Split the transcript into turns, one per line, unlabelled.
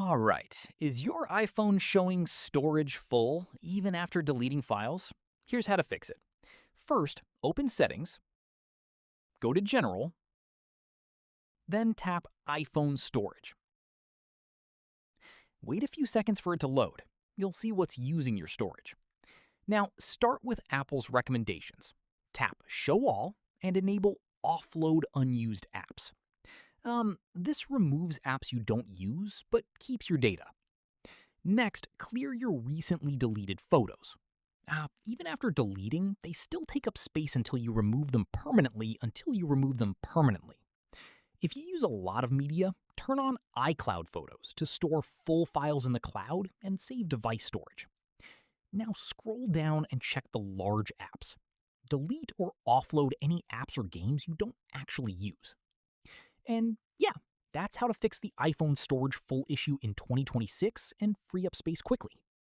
All right. Is your iPhone showing storage full even after deleting files? Here's how to fix it. First, open Settings, go to General, then tap iPhone Storage. Wait a few seconds for it to load. You'll see what's using your storage. Now, start with Apple's recommendations. Tap Show All and enable Offload Unused Apps. This removes apps you don't use, but keeps your data. Next, clear your recently deleted photos. Even after deleting, they still take up space until you remove them permanently. If you use a lot of media, turn on iCloud Photos to store full files in the cloud and save device storage. Now scroll down and check the large apps. Delete or offload any apps or games you don't actually use. And yeah, that's how to fix the iPhone storage full issue in 2026 and free up space quickly.